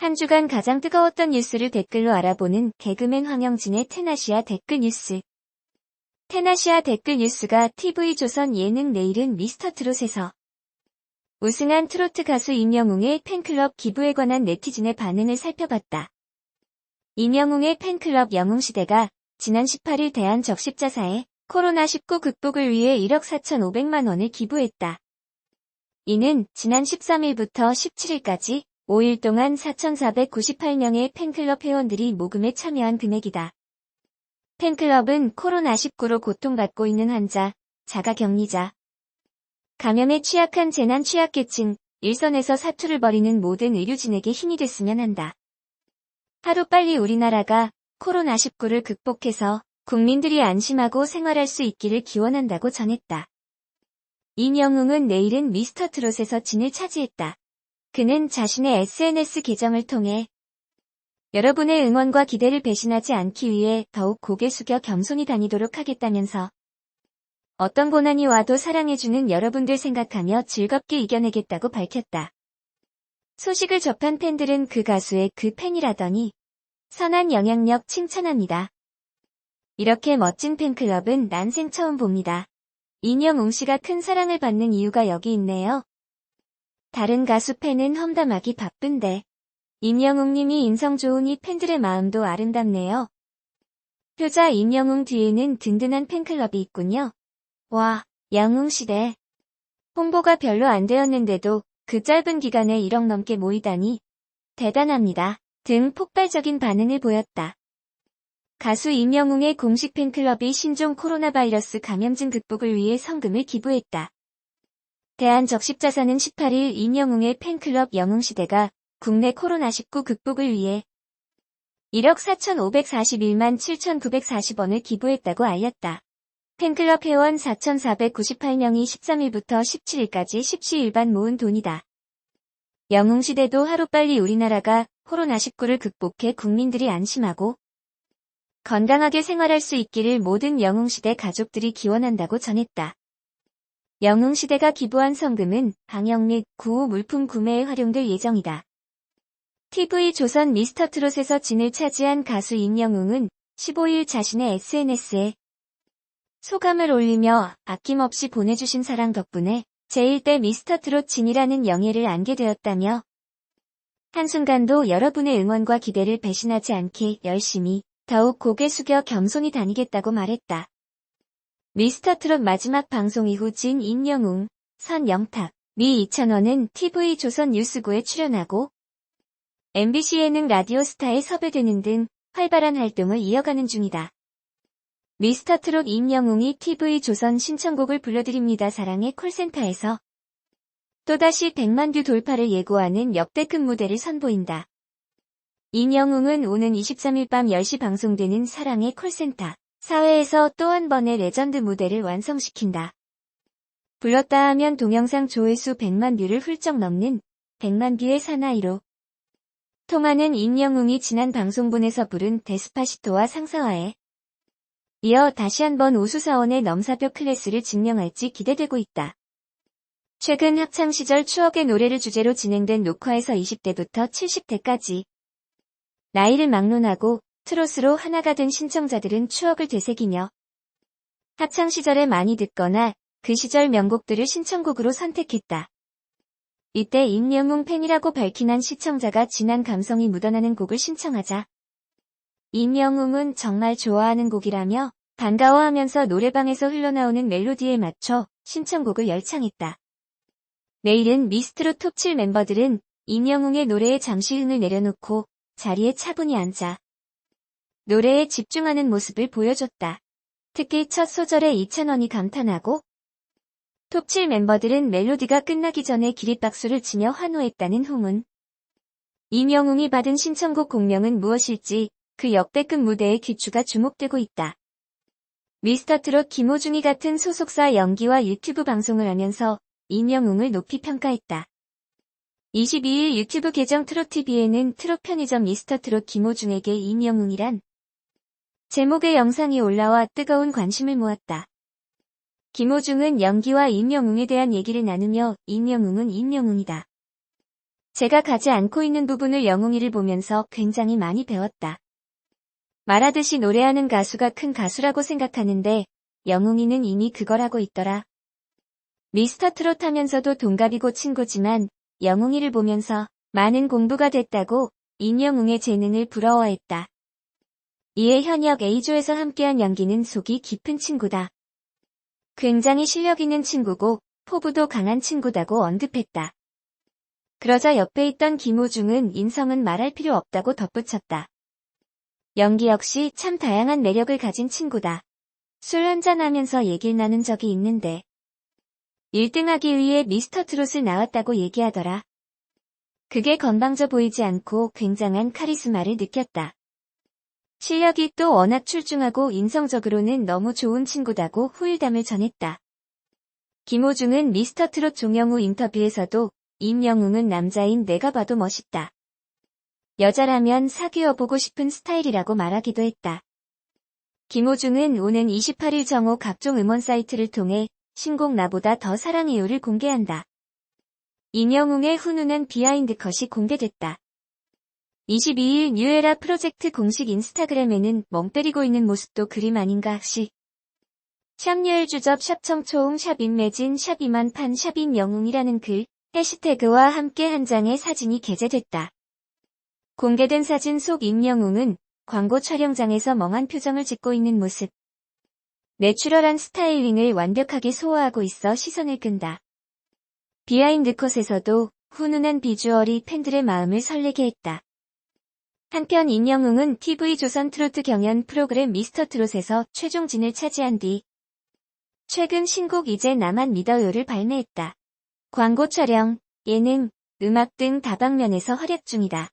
한 주간 가장 뜨거웠던 뉴스를 댓글로 알아보는 개그맨 황영진의 테나시아 댓글 뉴스. 테나시아 댓글 뉴스가 TV조선 예능 내일은 미스터트롯에서 우승한 트로트 가수 임영웅의 팬클럽 기부에 관한 네티즌의 반응을 살펴봤다. 임영웅의 팬클럽 영웅시대가 지난 18일 대한적십자사에 코로나19 극복을 위해 1억 4,500만 원을 기부했다. 이는 지난 13일부터 17일까지 5일 동안 4,498명의 팬클럽 회원들이 모금에 참여한 금액이다. 팬클럽은 코로나19로 고통받고 있는 환자, 자가격리자, 감염에 취약한 재난 취약계층, 일선에서 사투를 벌이는 모든 의료진에게 힘이 됐으면 한다. 하루빨리 우리나라가 코로나19를 극복해서 국민들이 안심하고 생활할 수 있기를 기원한다고 전했다. 임영웅은 내일은 미스터트롯에서 진을 차지했다. 그는 자신의 SNS 계정을 통해 여러분의 응원과 기대를 배신하지 않기 위해 더욱 고개 숙여 겸손히 다니도록 하겠다면서 어떤 고난이 와도 사랑해주는 여러분들 생각하며 즐겁게 이겨내겠다고 밝혔다. 소식을 접한 팬들은 그 가수의 그 팬이라더니 선한 영향력 칭찬합니다. 이렇게 멋진 팬클럽은 난생 처음 봅니다. 임영웅 씨가 큰 사랑을 받는 이유가 여기 있네요. 다른 가수 팬은 험담하기 바쁜데 임영웅 님이 인성 좋으니 팬들의 마음도 아름답네요. 효자 임영웅 뒤에는 든든한 팬클럽이 있군요. 와, 영웅시대. 홍보가 별로 안 되었는데도 그 짧은 기간에 1억 넘게 모이다니 대단합니다. 등 폭발적인 반응을 보였다. 가수 임영웅의 공식 팬클럽이 신종 코로나 바이러스 감염증 극복을 위해 성금을 기부했다. 대한적십자사는 18일 임영웅의 팬클럽 영웅시대가 국내 코로나19 극복을 위해 1억 4,541만 7,940원을 기부했다고 알렸다. 팬클럽 회원 4,498명이 13일부터 17일까지 십시일반 모은 돈이다. 영웅시대도 하루빨리 우리나라가 코로나19를 극복해 국민들이 안심하고 건강하게 생활할 수 있기를 모든 영웅시대 가족들이 기원한다고 전했다. 영웅시대가 기부한 성금은 방역 및 구호 물품 구매에 활용될 예정이다. TV조선 미스터트롯에서 진을 차지한 가수 임영웅은 15일 자신의 SNS에 소감을 올리며 아낌없이 보내주신 사랑 덕분에 제1대 미스터트롯 진이라는 영예를 안게 되었다며 한순간도 여러분의 응원과 기대를 배신하지 않게 열심히 더욱 고개 숙여 겸손히 다니겠다고 말했다. 미스터트롯 마지막 방송 이후 진 임영웅, 선영탁, 미 이찬원은 TV조선 뉴스구에 출연하고 MBC 예능 라디오스타에 섭외되는 등 활발한 활동을 이어가는 중이다. 미스터트롯 임영웅이 TV조선 신청곡을 불러드립니다 사랑의 콜센터에서 또다시 100만 뷰 돌파를 예고하는 역대급 무대를 선보인다. 임영웅은 오는 23일 밤 10시 방송되는 사랑의 콜센터 사회에서 또 한 번의 레전드 무대를 완성시킨다. 불렀다 하면 동영상 조회수 100만 뷰를 훌쩍 넘는 100만 뷰의 사나이로 통하는 임영웅이 지난 방송분에서 부른 데스파시토와 상사화에 이어 다시 한번 우수사원의 넘사벽 클래스를 증명할지 기대되고 있다. 최근 학창시절 추억의 노래를 주제로 진행된 녹화에서 20대부터 70대까지 나이를 막론하고 트롯으로 하나가 된 신청자들은 추억을 되새기며 학창시절에 많이 듣거나 그 시절 명곡들을 신청곡으로 선택했다. 이때 임영웅 팬이라고 밝힌 한 시청자가 진한 감성이 묻어나는 곡을 신청하자 임영웅은 정말 좋아하는 곡이라며 반가워하면서 노래방에서 흘러나오는 멜로디에 맞춰 신청곡을 열창했다. 내일은 미스트롯 톱7 멤버들은 임영웅의 노래에 잠시 흥을 내려놓고 자리에 차분히 앉아 노래에 집중하는 모습을 보여줬다. 특히 첫 소절에 이찬원이 감탄하고 톱7 멤버들은 멜로디가 끝나기 전에 기립박수를 치며 환호했다는 후문. 임영웅이 받은 신청곡 공명은 무엇일지 그 역대급 무대의 귀추가 주목되고 있다. 미스터트롯 김호중이 같은 소속사 연기와 유튜브 방송을 하면서 임영웅을 높이 평가했다. 22일 유튜브 계정 트롯TV에는 트롯 편의점 미스터트롯 김호중에게 임영웅이란 제목의 영상이 올라와 뜨거운 관심을 모았다. 김호중은 연기와 임영웅에 대한 얘기를 나누며 임영웅은 임영웅이다. 제가 가지 않고 있는 부분을 영웅이를 보면서 굉장히 많이 배웠다. 말하듯이 노래하는 가수가 큰 가수라고 생각하는데 영웅이는 이미 그걸 하고 있더라. 미스터 트롯 하면서도 동갑이고 친구지만 영웅이를 보면서 많은 공부가 됐다고 임영웅의 재능을 부러워했다. 이에 현역 A조에서 함께한 연기는 속이 깊은 친구다. 굉장히 실력 있는 친구고 포부도 강한 친구다고 언급했다. 그러자 옆에 있던 김호중은 인성은 말할 필요 없다고 덧붙였다. 연기 역시 참 다양한 매력을 가진 친구다. 술 한잔하면서 얘기를 나눈 적이 있는데 1등하기 위해 미스터 트롯을 나왔다고 얘기하더라. 그게 건방져 보이지 않고 굉장한 카리스마를 느꼈다. 실력이 또 워낙 출중하고 인성적으로는 너무 좋은 친구다고 후일담을 전했다. 김호중은 미스터 트롯 종영후 인터뷰에서도 임영웅은 남자인 내가 봐도 멋있다. 여자라면 사귀어보고 싶은 스타일이라고 말하기도 했다. 김호중은 오는 28일 정오 각종 음원 사이트를 통해 신곡 나보다 더 사랑해요를 공개한다. 임영웅의 훈훈한 비하인드 컷이 공개됐다. 22일 뉴에라 프로젝트 공식 인스타그램에는 멍 때리고 있는 모습도 그림 아닌가 시. 샵유엘 주접 샵 청초웅 샵 임매진 샵 이만판 샵 임영웅이라는 글, 해시태그와 함께 한 장의 사진이 게재됐다. 공개된 사진 속 임영웅은 광고 촬영장에서 멍한 표정을 짓고 있는 모습. 내추럴한 스타일링을 완벽하게 소화하고 있어 시선을 끈다. 비하인드 컷에서도 훈훈한 비주얼이 팬들의 마음을 설레게 했다. 한편 임영웅은 TV조선 트로트 경연 프로그램 미스터 트롯에서 최종진을 차지한 뒤 최근 신곡 이제 나만 믿어요를 발매했다. 광고 촬영, 예능, 음악 등 다방면에서 활약 중이다.